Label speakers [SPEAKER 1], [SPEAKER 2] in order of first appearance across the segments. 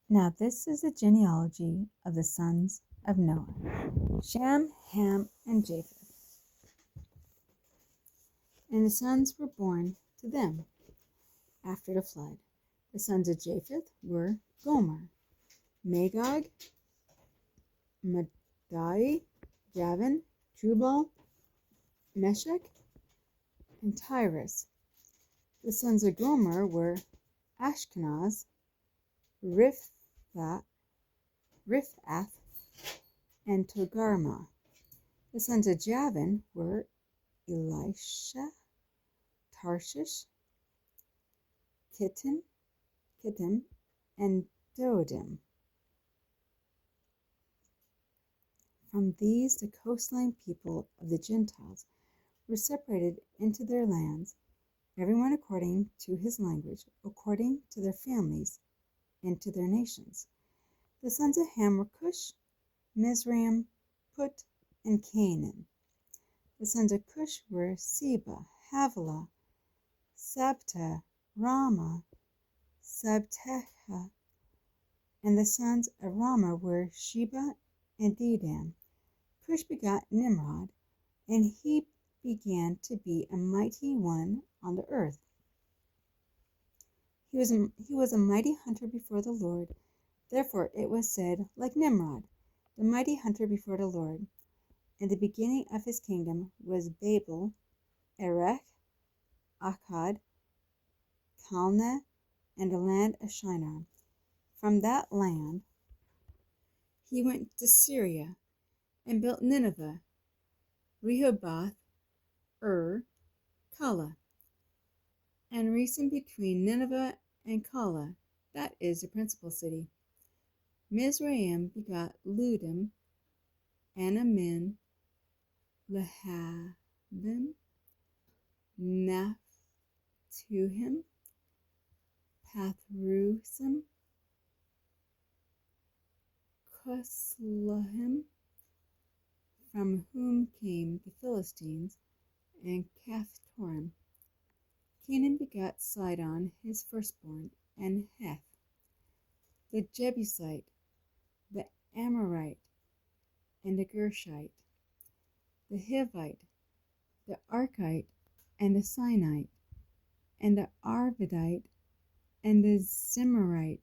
[SPEAKER 1] Now this is the genealogy of the sons of Noah: Shem, Ham, and Japheth. And the sons were born to them after the flood. The sons of Japheth were Gomer, Magog, Madai, Javan, Tubal, Meshech, and Tyrus. The sons of Gomer were Ashkenaz, Riphath, and Togarmah. The sons of Javan were Elisha, Tarshish, Kittim, and Dodim. From these the coastline people of the Gentiles were separated into their lands, everyone according to his language, according to their families, and to their nations. The sons of Ham were Cush, Mizraim, Put, and Canaan. The sons of Cush were Seba, Havilah, Sabta, Ramah, Sabtecha. And the sons of Ramah were Sheba and Dedan. Cush begot Nimrod, and he began to be a mighty one on the earth. He was a mighty hunter before the Lord. Therefore it was said, like Nimrod, the mighty hunter before the Lord. And the beginning of his kingdom was Babel, Erech, Akkad, Calneh, and the land of Shinar. From that land he went to Syria and built Nineveh, Rehoboth, Calah, and Resen between Nineveh and Calah, that is the principal city. Mizraim begot Ludim, Anamim, Lehabim, Naphtuhim, Pathrusim, Cuslahim, from whom came the Philistines, and Caphtorim. Canaan begot Sidon his firstborn, and Heth, the Jebusite, the Amorite, and the Gershite, the Hivite, the Archite, and the Sinite, and the Arvadite, and the Zimrite,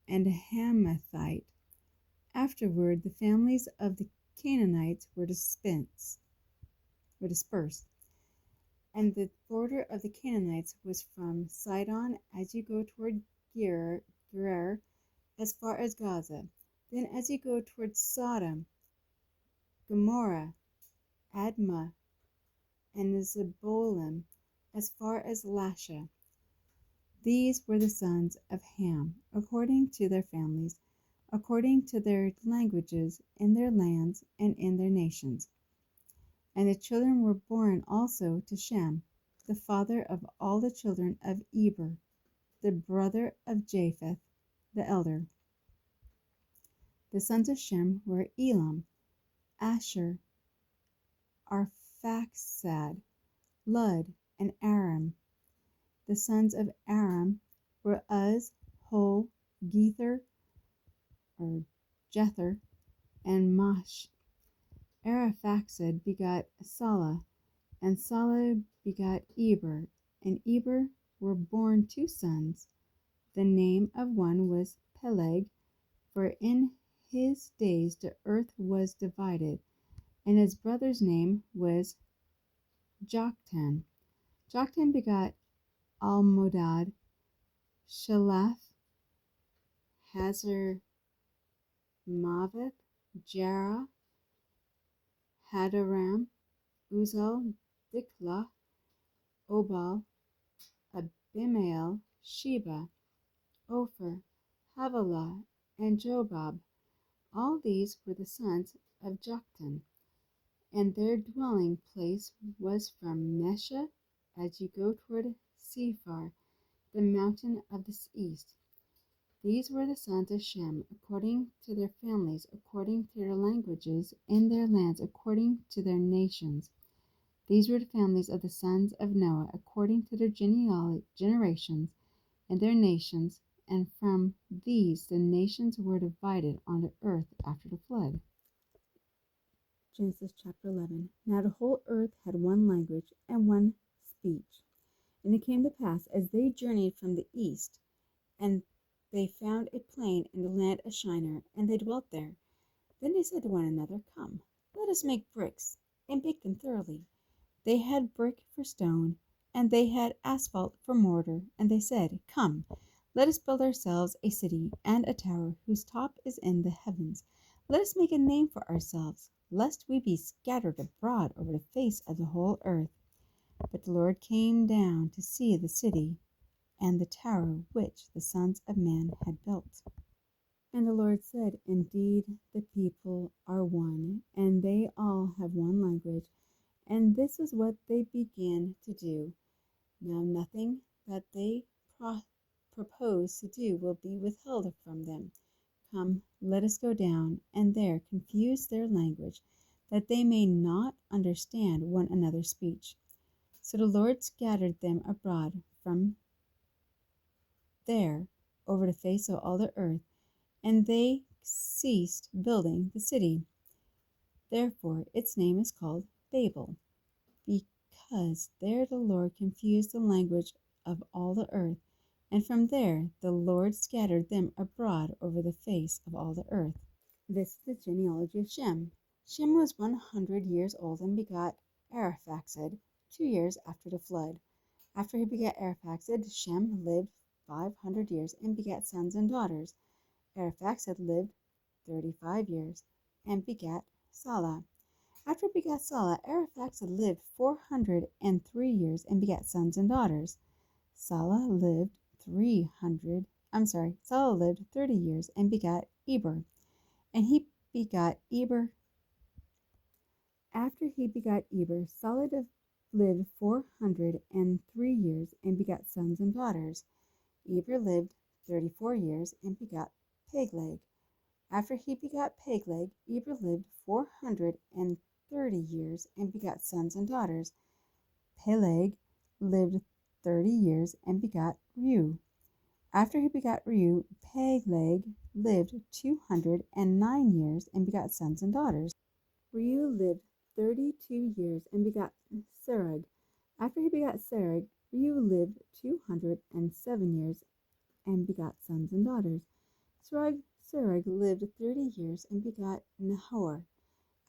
[SPEAKER 1] and the Hamathite. Afterward the families of the Canaanites were dispersed, and the border of the Canaanites was from Sidon as you go toward Gerar as far as Gaza. Then as you go toward Sodom, Gomorrah, Admah, and Zebolim as far as Lasha. These were the sons of Ham, according to their families, according to their languages, in their lands, and in their nations. And the children were born also to Shem, the father of all the children of Eber, the brother of Japheth, the elder. The sons of Shem were Elam, Asher, Arphaxad, Lud, and Aram. The sons of Aram were Uz, Hol, Jether, and Mash. Arphaxad begot Salah, and Salah begot Eber, and Eber were born 2 sons. The name of one was Peleg, for in his days the earth was divided, and his brother's name was Joktan. Joktan begot Almodad, Shelaf, Hazar Maveth, Jerah, Hadaram, Uzal, Diklah, Obal, Abimael, Sheba, Ophir, Havilah, and Jobab. All these were the sons of Joktan, and their dwelling place was from Mesha as you go toward Sephar, the mountain of the east. These were the sons of Shem, according to their families, according to their languages, in their lands, according to their nations. These were the families of the sons of Noah, according to their generations, and their nations, and from these the nations were divided on the earth after the flood. Genesis chapter 11. Now the whole earth had one language and one speech. And it came to pass, as they journeyed from the east, and they found a plain in the land of Shinar, and they dwelt there. Then they said to one another, Come, let us make bricks, and bake them thoroughly. They had brick for stone, and they had asphalt for mortar. And they said, Come, let us build ourselves a city and a tower, whose top is in the heavens. Let us make a name for ourselves, lest we be scattered abroad over the face of the whole earth. But the Lord came down to see the city and the tower which the sons of man had built. And the Lord said, Indeed, the people are one, and they all have one language, and this is what they began to do. Now nothing that they propose to do will be withheld from them. Come, let us go down, and there confuse their language, that they may not understand one another's speech. So the Lord scattered them abroad from there over the face of all the earth, and they ceased building the city. Therefore its name is called Babel, because there the Lord confused the language of all the earth, and from there the Lord scattered them abroad over the face of all the earth. This is the genealogy of Shem. Shem was 100 years old and begot Arphaxad 2 years after the flood. After he begat Arphaxad, Shem lived 500 years and begat sons and daughters. Arphaxad lived 35 years and begat Salah. After he begat Salah, Arphaxad lived 403 years and begat sons and daughters. Salah lived 30 years and begat Eber. And he begat Eber. After he begat Eber, Salah lived 403 years and begat sons and daughters. Eber lived 34 years and begat Peleg. After he begat Peleg, Eber lived 430 years and begat sons and daughters. Peleg lived 30 years and begat Reu. After he begat Reu, Peleg lived 209 years and begat sons and daughters. Reu lived 32 years and begat Serug. After he begat Serug, Reu lived 207 years and begat sons and daughters. Serug lived 30 years and begat Nahor.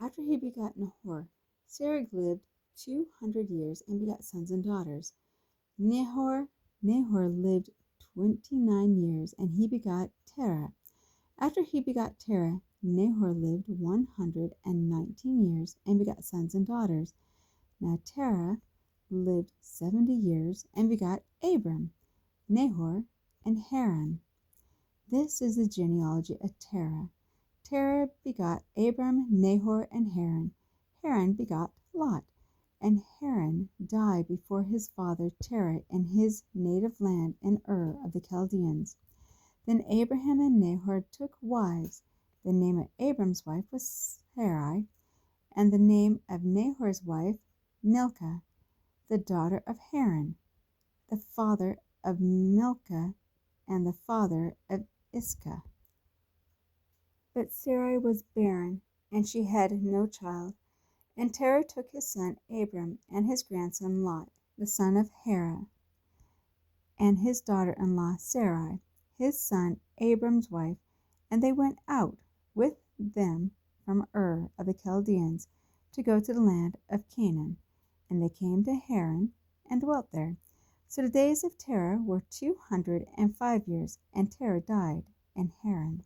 [SPEAKER 1] After he begat Nahor, Serug lived 200 years and begat sons and daughters. Nahor lived 29 years and he begat Terah. After he begat Terah, Nahor lived 119 years and begat sons and daughters. Now Terah lived 70 years and begat Abram, Nahor, and Haran. This is the genealogy of Terah. Terah begot Abram, Nahor, and Haran. Haran begot Lot. And Haran died before his father Terah in his native land in Ur of the Chaldeans. Then Abraham and Nahor took wives. The name of Abram's wife was Sarai, and the name of Nahor's wife Milcah, the daughter of Haran, the father of Milcah and the father of Iscah. But Sarai was barren, and she had no child. And Terah took his son Abram and his grandson Lot, the son of Haran, and his daughter-in-law Sarai, his son Abram's wife, and they went out with them from Ur of the Chaldeans to go to the land of Canaan. And they came to Haran and dwelt there. So the days of Terah were 205 years, and Terah died in Haran.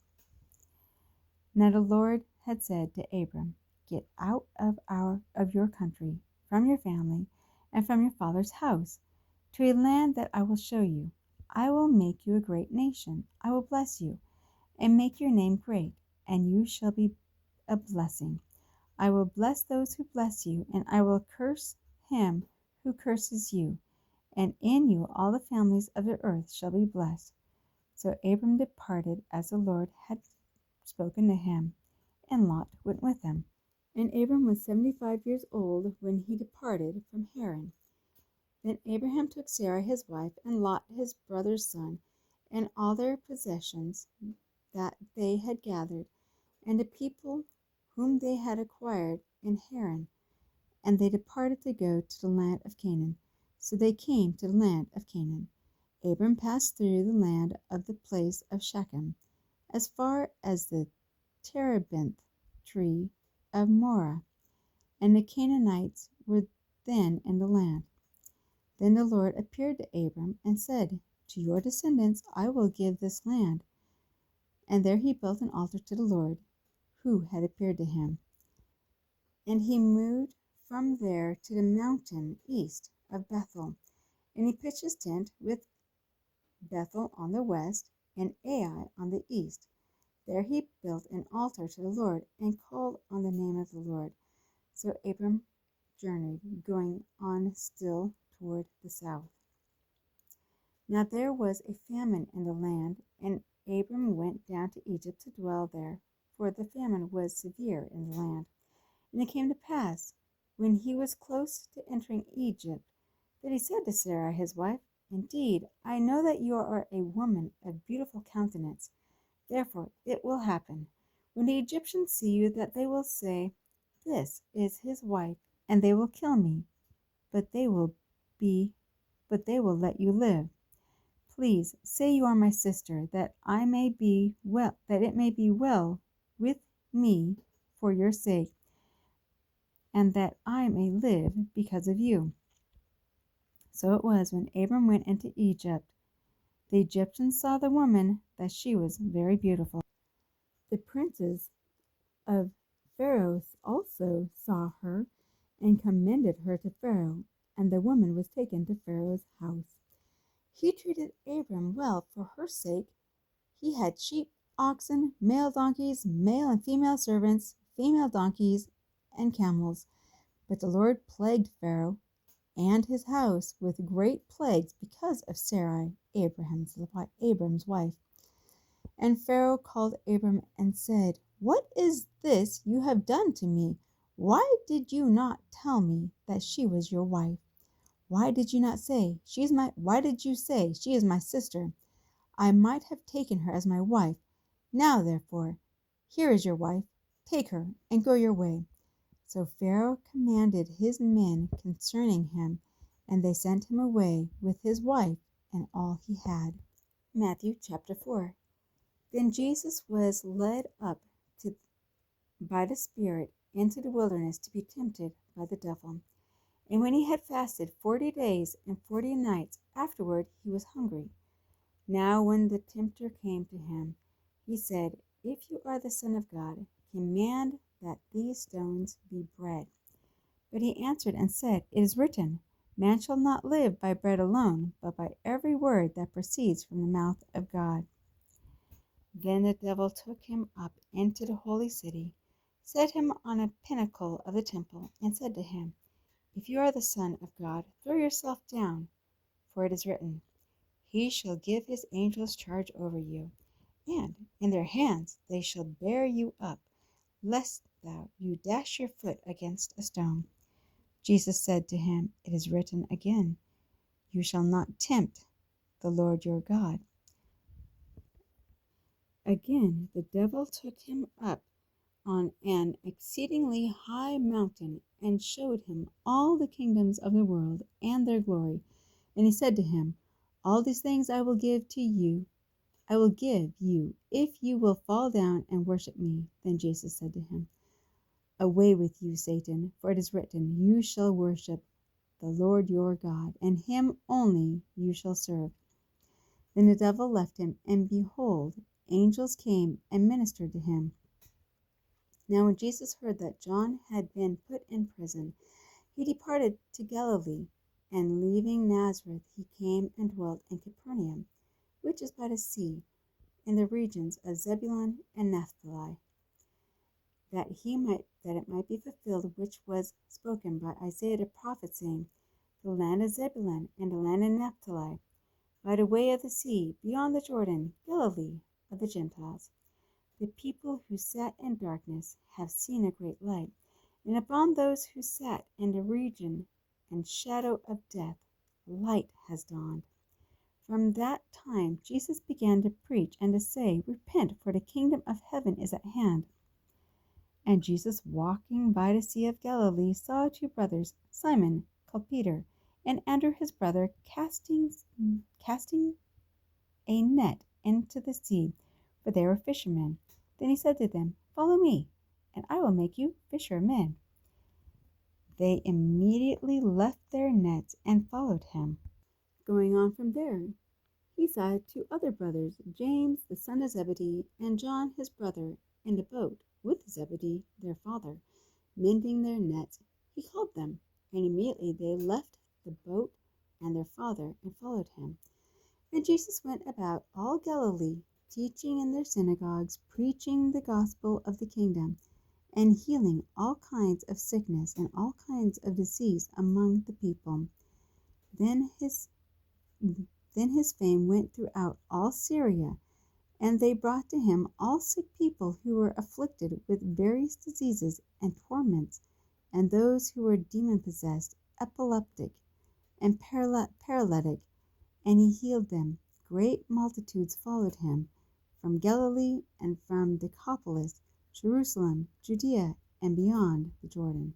[SPEAKER 1] Now the Lord had said to Abram, Get out of your country, from your family, and from your father's house, to a land that I will show you. I will make you a great nation. I will bless you, and make your name great, and you shall be a blessing. I will bless those who bless you, and I will curse him who curses you. And in you all the families of the earth shall be blessed. So Abram departed as the Lord had spoken to him, and Lot went with him. And Abram was 75 years old when he departed from Haran. Then Abraham took Sarah his wife, and Lot his brother's son, and all their possessions that they had gathered, and the people whom they had acquired in Haran, and they departed to go to the land of Canaan. So they came to the land of Canaan. Abram passed through the land of the place of Shechem, as far as the terebinth tree of Moreh, and the Canaanites were then in the land. Then the Lord appeared to Abram and said, to your descendants I will give this land. And there he built an altar to the Lord, who had appeared to him. And he moved from there to the mountain east of Bethel, and he pitched his tent with Bethel on the west and Ai on the east. There he built an altar to the Lord and called on the name of the Lord. So Abram journeyed, going on still toward the south. Now there was a famine in the land, and Abram went down to Egypt to dwell there, for the famine was severe in the land. And it came to pass, when he was close to entering Egypt, that he said to Sarai his wife, indeed, I know that you are a woman of beautiful countenance. Therefore it will happen, when the Egyptians see you, that they will say, this is his wife, and they will kill me, but they will let you live. Please say you are my sister, that it may be well with me for your sake, and that I may live because of you. So it was, when Abram went into Egypt, the Egyptians saw the woman, that she was very beautiful. The princes of Pharaoh also saw her, and commended her to Pharaoh, and the woman was taken to Pharaoh's house. He treated Abram well for her sake. He had sheep, oxen, male donkeys, male and female servants, female donkeys, and camels. But the Lord plagued Pharaoh and his house with great plagues because of Sarai, Abram's wife. And Pharaoh called Abram and said, what is this you have done to me? Why did you not tell me that she was your wife? Why did you say, she is my sister? I might have taken her as my wife. Now, therefore, here is your wife. Take her and go your way. So Pharaoh commanded his men concerning him, and they sent him away with his wife and all he had. Matthew chapter 4. Then Jesus was led up by the Spirit into the wilderness to be tempted by the devil. And when he had fasted 40 days and 40 nights, afterward he was hungry. Now when the tempter came to him, he said, if you are the Son of God, command that these stones be bread. But he answered and said, it is written, man shall not live by bread alone, but by every word that proceeds from the mouth of God. Then the devil took him up into the holy city, set him on a pinnacle of the temple, and said to him, if you are the Son of God, throw yourself down, for it is written, he shall give his angels charge over you, and in their hands they shall bear you up, lest you dash your foot against a stone. Jesus said to him, it is written again, you shall not tempt the Lord your God. Again, the devil took him up on an exceedingly high mountain, and showed him all the kingdoms of the world and their glory. And he said to him, all these things I will give you, if you will fall down and worship me. Then Jesus said to him, away with you, Satan, for it is written, you shall worship the Lord your God, and him only you shall serve. Then the devil left him, and behold, angels came and ministered to him. Now when Jesus heard that John had been put in prison, he departed to Galilee, and leaving Nazareth, he came and dwelt in Capernaum, which is by the sea, in the regions of Zebulun and Naphtali, that it might be fulfilled which was spoken by Isaiah the prophet, saying, the land of Zebulun and the land of Naphtali, by the way of the sea, beyond the Jordan, Galilee of the Gentiles. The people who sat in darkness have seen a great light, and upon those who sat in the region and shadow of death, light has dawned. From that time Jesus began to preach and to say, "Repent, for the kingdom of heaven is at hand." And Jesus, walking by the Sea of Galilee, saw two brothers, Simon, called Peter, and Andrew his brother, casting a net into the sea, for they were fishermen. Then he said to them, "Follow me, and I will make you fisher men." They immediately left their nets and followed him. Going on from there, he saw two other brothers, James the son of Zebedee, and John his brother, in the boat with Zebedee their father, mending their nets. He called them, and immediately they left the boat and their father and followed him. And Jesus went about all Galilee, teaching in their synagogues, preaching the gospel of the kingdom, and healing all kinds of sickness and all kinds of disease among the people. Then his fame went throughout all Syria, and they brought to him all sick people who were afflicted with various diseases and torments, and those who were demon-possessed, epileptic, and paralytic, and he healed them. Great multitudes followed him from Galilee and from Decapolis, Jerusalem, Judea, and beyond the Jordan.